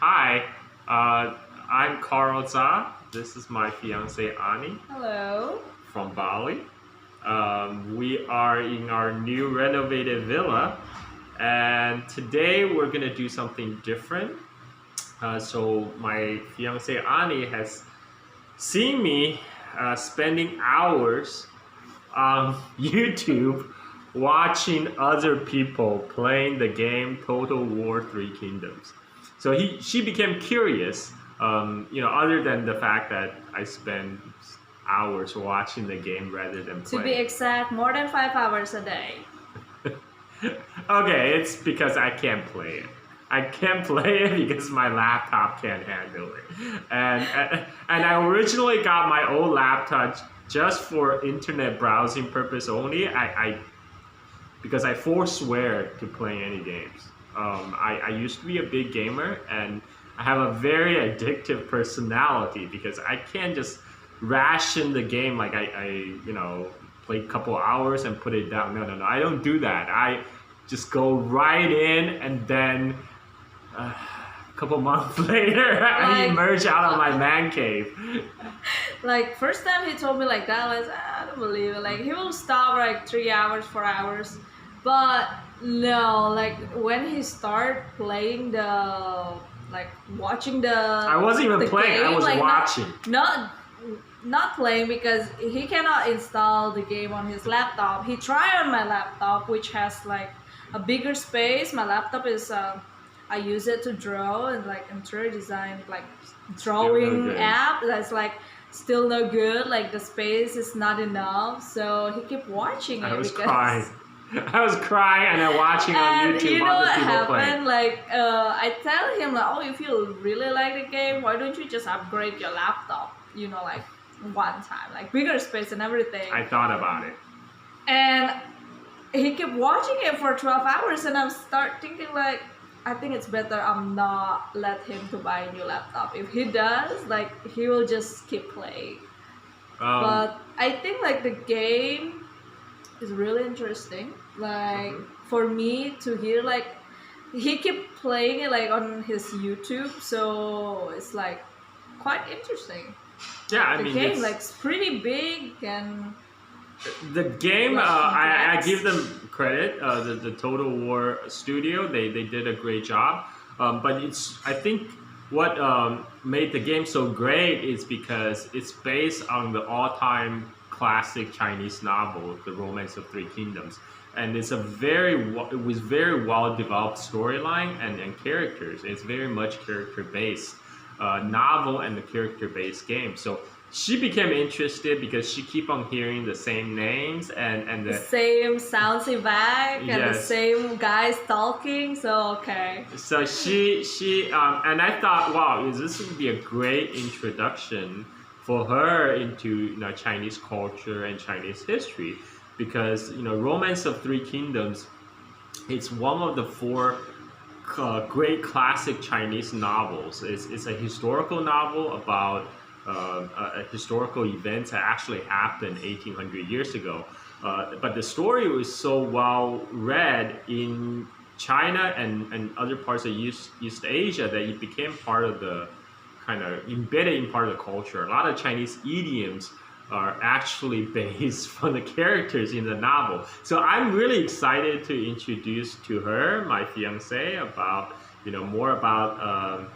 Hi, I'm Carl Zha. This is my fiance Ani Hello. from Bali. We are in our new renovated villa, and today we're gonna do something different. So my fiance Ani has seen me spending hours on YouTube watching other people playing the game Total War Three Kingdoms. So she became curious. Other than the fact that I spend hours watching the game rather than To be playing. exact, more than 5 hours a day. Okay, it's because I can't play it. I can't play it because my laptop can't handle it. And I originally got my old laptop just for internet browsing purpose only. I because I forswear to play any games. I used to be a big gamer, and I have a very addictive personality because I can't just ration the game like I play a couple hours and put it down. No, no, no. I don't do that. I just go right in, and then a couple months later, I Like, emerge out of my man cave. like first time he told me like that, I was I don't believe it. Like he will stop like 3 hours, 4 hours, but no, like when he start playing the like watching I wasn't even the playing. I game, was like watching. not playing because he cannot install the game on his laptop. He tried on my laptop, which has like a bigger space. My laptop is I use it to draw and like interior design, like Still no drawing good. app. That's like still no good. Like the space is not enough, so he kept watching I it was because. crying. I was crying and then watching on And YouTube you know other what people playing. happened? Like, I tell him like, oh, if you really like the game, why don't you just upgrade your laptop? You know, like one time, like bigger space and everything. I thought about it. And he kept watching it for 12 hours, and I'm start thinking like, I think it's better I'm not let him to buy a new laptop. If he does, like, he will just keep playing. Um, But I think like the game is really interesting. Like mhm. for me to hear like he kept playing it like on his YouTube, so it's like quite interesting. Yeah, I The mean game it's like it's pretty big and the game. like I complex. give them credit. The Total War studio, they did a great job. But it's I think what made the game so great is because it's based on the all-time classic Chinese novel, The Romance of Three Kingdoms, and it was very well developed storyline and characters. It's very much character based novel and the character based game. So she became interested because she keep on hearing the same names and The the same sounds back and the yes. same guys talking. So okay. So she and I thought, wow, this would be a great introduction for her into Chinese culture and Chinese history because Romance of Three Kingdoms, it's one of the four great classic Chinese novels. It's a historical novel about historical events that actually happened 1800 years ago. But the story was so well read in China and other parts of East Asia that it became part of the kind of embedded in part of the culture. A lot of Chinese idioms are actually based from the characters in the novel. So I'm really excited to introduce to her, my fiance, about more about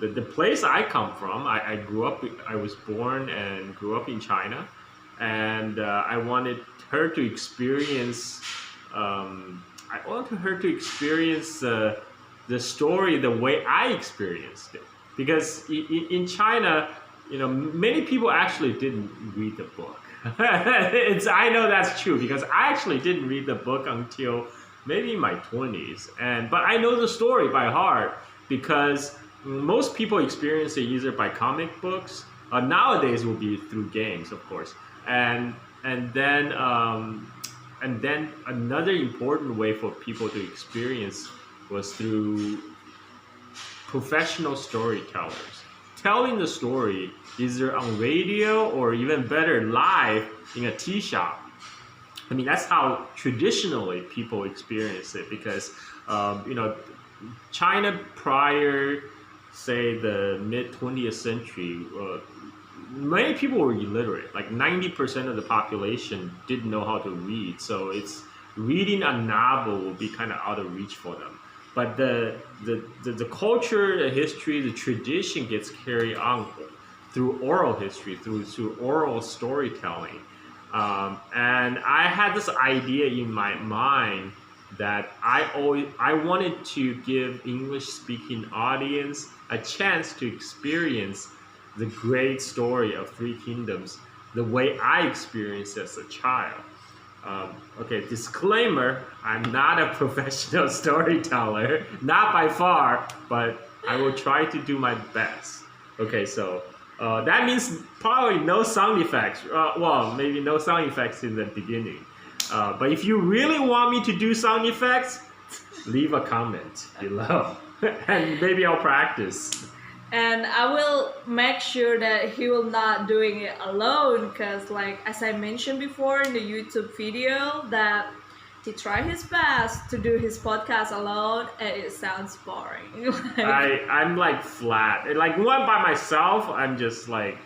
the place I come from. I grew up. I was born and grew up in China, and I wanted her to experience. I wanted her to experience the story the way I experienced it, because in China, many people actually didn't read the book. I know that's true because I actually didn't read the book until maybe in my 20s, but I know the story by heart because most people experience it either by comic books. Nowadays, will be through games, of course, and and then um, and then another important way for people to experience was through professional storytellers telling the story either on radio or even better live in a tea shop. I mean, that's how traditionally people experience it because, um, you know, China prior say the mid 20th century, many people were illiterate. Like 90% of the population didn't know how to read. So it's reading a novel will be kind of out of reach for them. But the culture, the history, the tradition gets carried on through oral history, through oral storytelling. And I had this idea in my mind that I wanted to give English speaking audience a chance to experience the great story of Three Kingdoms the way I experienced as a child. Okay, disclaimer, I'm not a professional storyteller, not by far, but I will try to do my best. Okay, so that means probably no sound effects. Well, maybe no sound effects in the beginning. But if you really want me to do sound effects, leave a comment below. And maybe I'll practice. And I will make sure that he will not doing it alone, because like as I mentioned before in the YouTube video, that he tried his best to do his podcast alone and it sounds boring. I'm like flat. Like when I'm by myself, I'm just like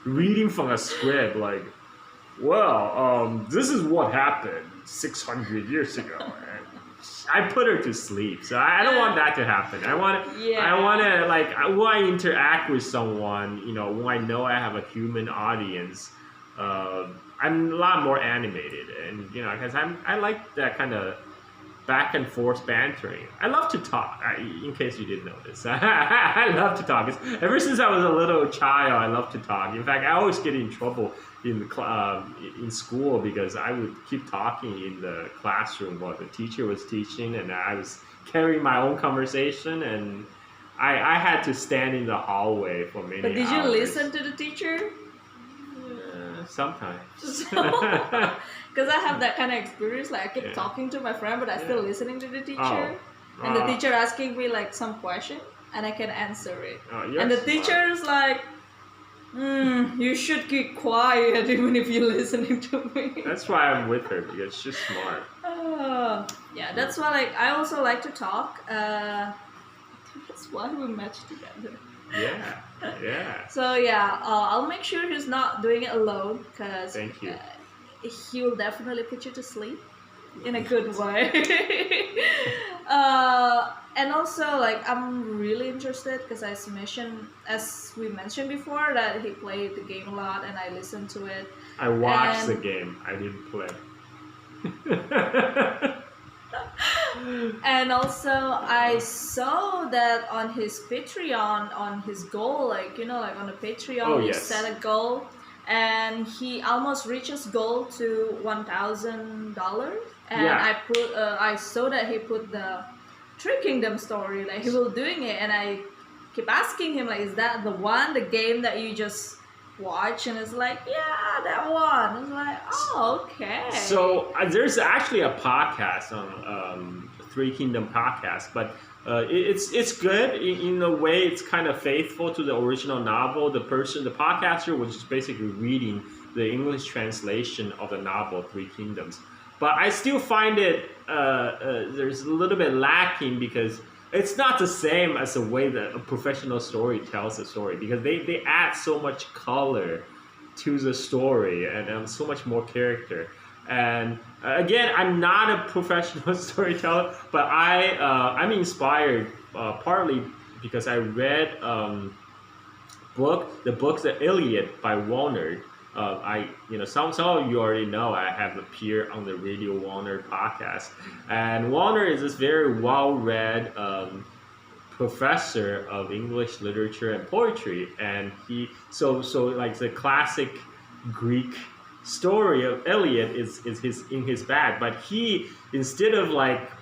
reading from a script like, well, this is what happened 600 years ago. And I put her to sleep, so I don't want that to happen. I want to like when I interact with someone, you know, when I know I have a human audience, I'm a lot more animated, and you know, because I like that kind of back and forth bantering. I love to talk. In case you didn't notice, I love to talk. Ever since I was a little child, I love to talk. In fact, I always get in trouble in school because I would keep talking in the classroom while the teacher was teaching, and I was carrying my own conversation, and I had to stand in the hallway for many hours. But did you listen to the teacher? Sometimes. Because I have that kind of experience. Like I keep talking to my friend, but I still listening to the teacher, and the teacher asking me like some question, and I can answer it. And the teacher is like, you should keep quiet even if you're listening to me. That's why I'm with her, because she's smart. Yeah, that's why like I also like to talk. That's why we match together. Yeah. So yeah, I'll make sure he's not doing it alone, because thank you. He will definitely put you to sleep in a good way. And also like I'm really interested because as we mentioned before, that he played the game a lot and I listened to it. I watched the game. I didn't play. And also I saw that on his Patreon, on his goal, like you know, like on the Patreon, he set a goal, and he almost reached his goal to $1,000. And I saw that he put the Three Kingdom story, like he was doing it, and I keep asking him like, is that the game that you just watch? And it's like, yeah, that one. It's like, oh, okay. So there's actually a podcast on Three Kingdom podcast, but it's good in a way. It's kind of faithful to the original novel. The podcaster was just basically reading the English translation of the novel Three Kingdoms. But I still find it there's a little bit lacking, because it's not the same as the way that a professional story tells a story, because they add so much color to the story and so much more character. And again, I'm not a professional storyteller, but I'm inspired partly because I read the book The Iliad by Walner. Some of you already know I have appeared on the Radio Walner podcast, and Walner is this very well-read professor of English literature and poetry, and so like the classic Greek story of Iliad is in his bag, but he, instead of like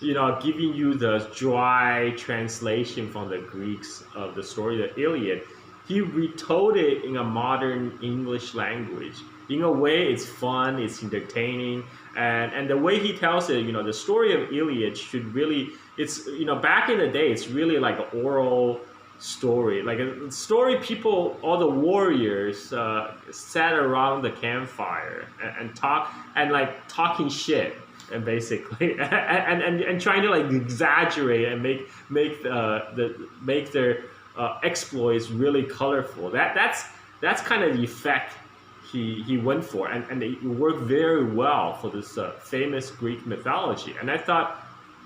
giving you the dry translation from the Greeks of the story of Iliad, he retold it in a modern English language. In a way, it's fun, it's entertaining, and the way he tells it, the story of Iliad should really, it's, back in the day, it's really like an oral story, like a story people, all the warriors sat around the campfire and talk, and like talking shit, and basically, and trying to like exaggerate and make their exploits really colorful. That's kind of the effect he went for, and it worked very well for this famous Greek mythology. And I thought,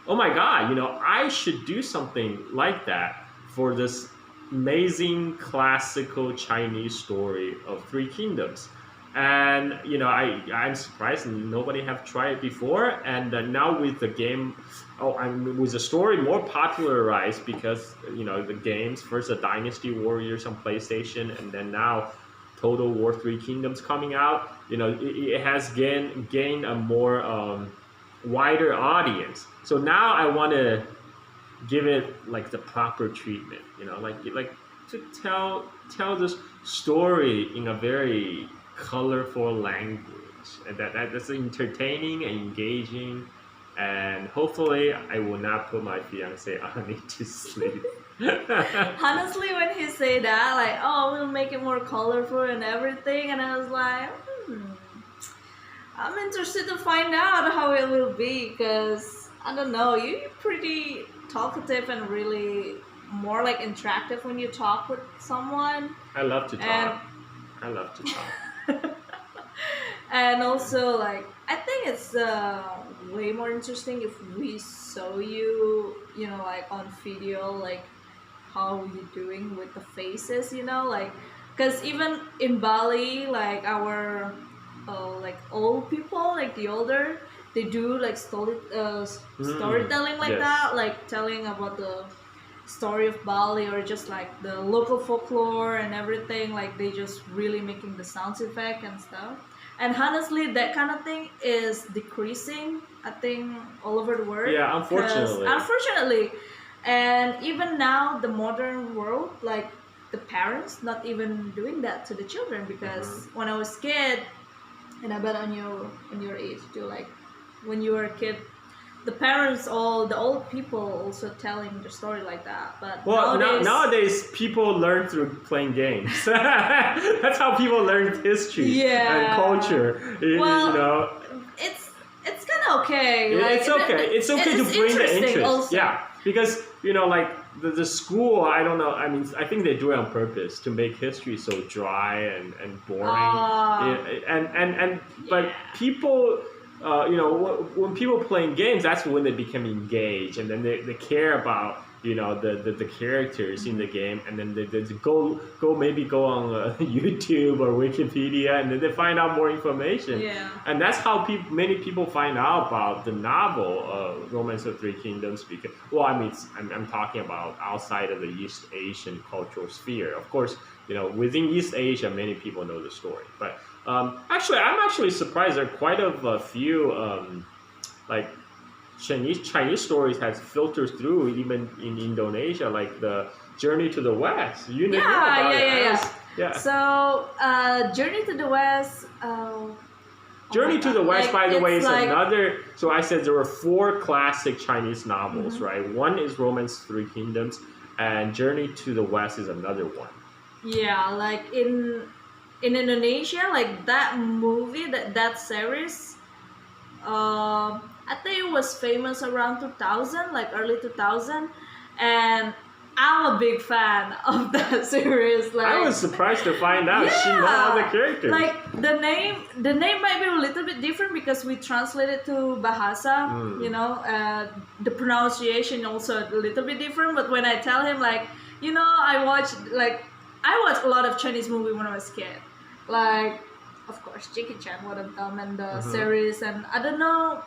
oh my God, I should do something like that for this amazing classical Chinese story of Three Kingdoms. And I'm surprised nobody have tried it before. And now with the game, with the story more popularized because the games first the Dynasty Warriors on PlayStation, and then now Total War Three Kingdoms coming out. It has gained a more wider audience. So now I want to give it like the proper treatment. Like to tell this story in a very colorful language, and that's entertaining and engaging, and hopefully I will not put my fiance Ani to sleep. Honestly, when he said that, like, oh, we'll make it more colorful and everything, and I was like, I'm interested to find out how it will be, because I don't know, you're pretty talkative and really more like interactive when you talk with someone. I love to talk. I love to talk. And also, like, I think it's way more interesting if we saw you, like on video, like how you doing with the faces, like, because even in Bali, like our like old people, like the older, they do like storytelling like yes. that, like telling about the story of Bali or just like the local folklore and everything. Like they just really making the sounds effect and stuff. And honestly, that kind of thing is decreasing, I think, all over the world. Yeah, Unfortunately. And even now, the modern world, like the parents not even doing that to the children, because when I was a kid, and I bet on your age too, like when you were a kid, the parents, the old people also telling the story like that. But nowadays people learn through playing games. That's how people learn history and culture. Well, it's kind of okay. It's okay. It's okay to bring the interest. Also. Yeah, because like the school. I don't know. I mean, I think they do it on purpose to make history so dry and boring. But people. When people playing games, that's when they become engaged, and then they care about the characters in the game, and then they go on YouTube or Wikipedia, and then they find out more information. Yeah. And that's how many people find out about the novel Romance of Three Kingdoms. Because I'm talking about outside of the East Asian cultural sphere. Of course, within East Asia, many people know the story, but. I'm actually surprised there are quite a few like Chinese stories has filtered through even in Indonesia, like the Journey to the West. You know about it. Yeah. So Journey to the West. Journey to the West, by the way, is like, another. So I said there were 4 classic Chinese novels, right? One is Romance Three Kingdoms, and Journey to the West is another one. Yeah, like in Indonesia, like that movie, that series, I think it was famous around 2000, like early 2000, and I'm a big fan of that series. Like, I was surprised to find out she knows all the characters. Like the name might be a little bit different because we translated to Bahasa, the pronunciation also a little bit different. But when I tell him, like, I watched a lot of Chinese movie when I was a kid. Like, of course, Jackie Chan, one of them, and the series, and I don't know,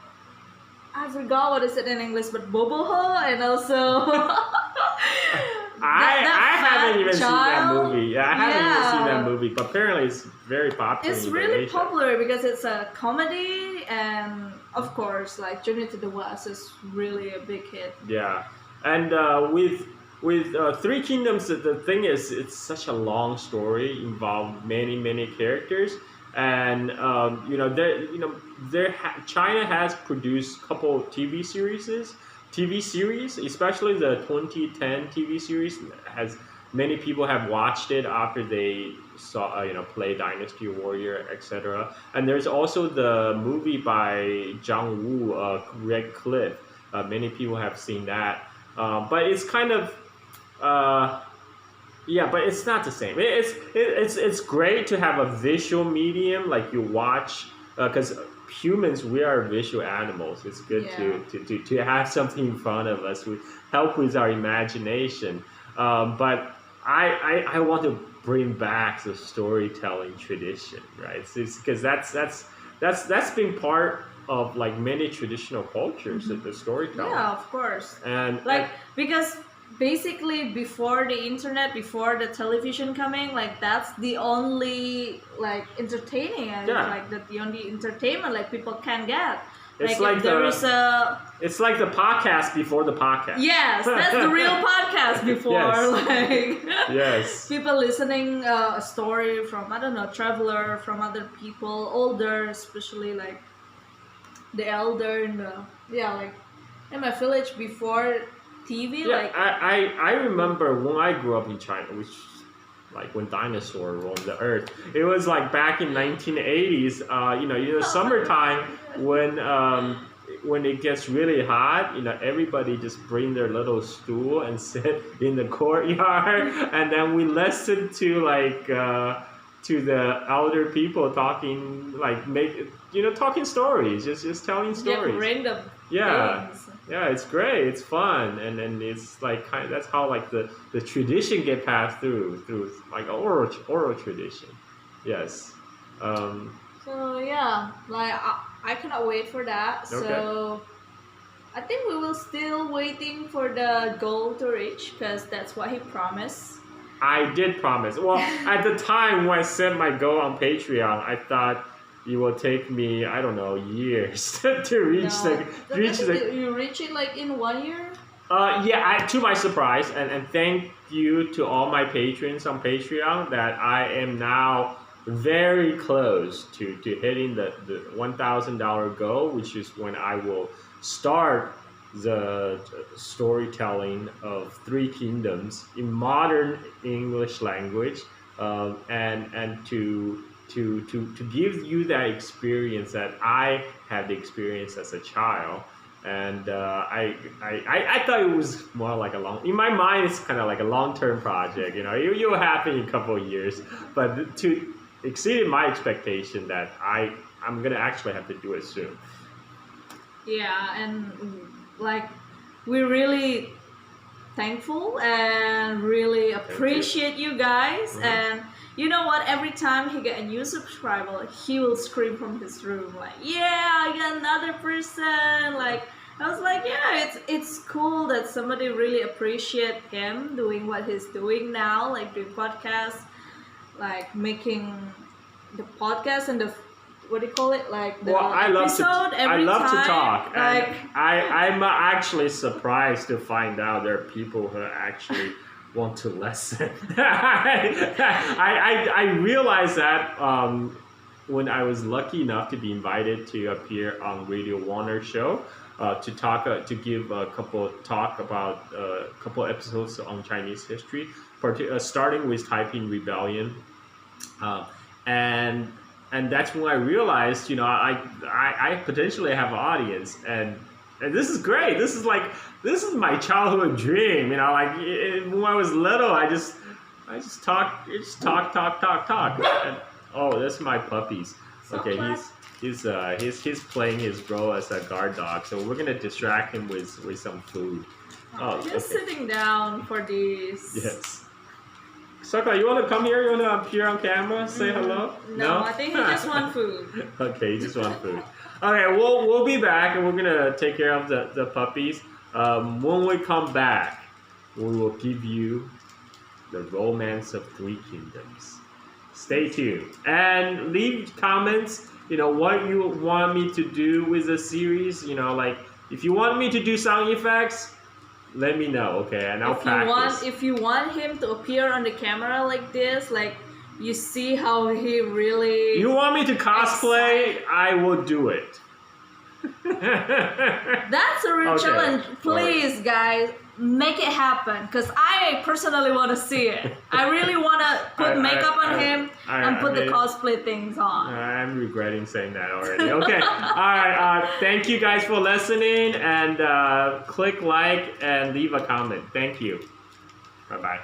I forgot what is it in English, but Bobo Ho, and also I haven't even seen that movie. Yeah, I haven't even seen that movie, but apparently it's very popular. It's really popular because it's a comedy, and of course, like Journey to the West is really a big hit. Yeah, and with Three Kingdoms, the thing is, it's such a long story, involved many characters, and China has produced a couple TV series, especially the 2010 TV series. Many people have watched it after they saw play Dynasty Warrior, etc. And there's also the movie by Zhang Wu, Red Cliff. Many people have seen that, but it's kind of Yeah, but it's not the same. It's great to have a visual medium like you watch because humans we are visual animals. It's good Yeah. to have something in front of us. We help with our imagination. But I want to bring back the storytelling tradition, right? It's because that's been part of like many traditional cultures, the storytelling. Yeah, of course. And Like because basically before the internet, before the television coming, like that's the only like entertaining and Yeah. like the only entertainment like people can get. It's Like like if there the- is a it's like the podcast before the podcast. yes, that's the real podcast before Yes. like Yes. people listening a story from I don't know traveler from other people older especially like the elder in the like in my village before TV Yeah, like I remember when I grew up in China, which like when dinosaurs roamed the earth. It was like back in 1980s. Summertime when it gets really hot. Everybody just bring their little stool and sit in the courtyard, and then we listen to like to the elder people talking talking stories, just telling stories. random Yeah. things. Yeah, it's great. It's fun, and then it's like that's how like the tradition get passed through like oral tradition. Yes. So yeah, like I cannot wait for that. Okay. So I think we will still waiting for the goal to reach because that's what he promised. I did promise. Well, at the time when I set my goal on Patreon, I thought it will take me I don't know years to reach You reach it like in 1 year. To my surprise, and thank you to all my patrons on Patreon that I am now very close to hitting the $1,000 goal, which is when I will start the storytelling of Three Kingdoms in modern English language, and to give you that experience that I had the experience as a child. And I thought it was more like in my mind it's kind of like a long-term project, it will happen in a couple of years, but to exceed my expectation that I'm gonna actually have to do it soon. Yeah, and like we're really thankful and really appreciate you guys. Mhm. And you know what? Every time he get a new subscriber, he will scream from his room like, "Yeah, I got another person!" Like I was like, "Yeah, it's cool that somebody really appreciate him doing what he's doing now, like doing podcasts, like making the podcast and the." What do you call it? Like the Well, I love to time, talk, like and I'm actually surprised to find out there are people who actually want to listen. I realized that when I was lucky enough to be invited to appear on Radio Warner show to give a couple talk about a couple episodes on Chinese history, starting with Taiping Rebellion, and that's when I realized, I potentially have an audience, and this is great. This is my childhood dream. When I was little, I just talk. And, oh, that's my puppies. Okay, he's playing his role as a guard dog. So we're gonna distract him with some food. Oh, just okay. sitting down for this. Yes. Sakura, you want to come here? You want to appear on camera? Say hello? No, I think he just want food. Okay, you just want food. Okay, we'll be back, and we're gonna take care of the puppies. When we come back, we will give you the Romance of Three Kingdoms. Stay tuned and leave comments. What you want me to do with the series. If you want me to do sound effects, let me know, okay? And I'll practice. If you want him to appear on the camera like this, like you see how he really. You want me to cosplay? I will do it. That's a real Okay. challenge. Please, guys, make it happen. Because I personally want to see it. I really want to put makeup on him and put the cosplay things on. I'm regretting saying that already. Okay. All right. Thank you guys for listening, and click like and leave a comment. Thank you. Bye-bye.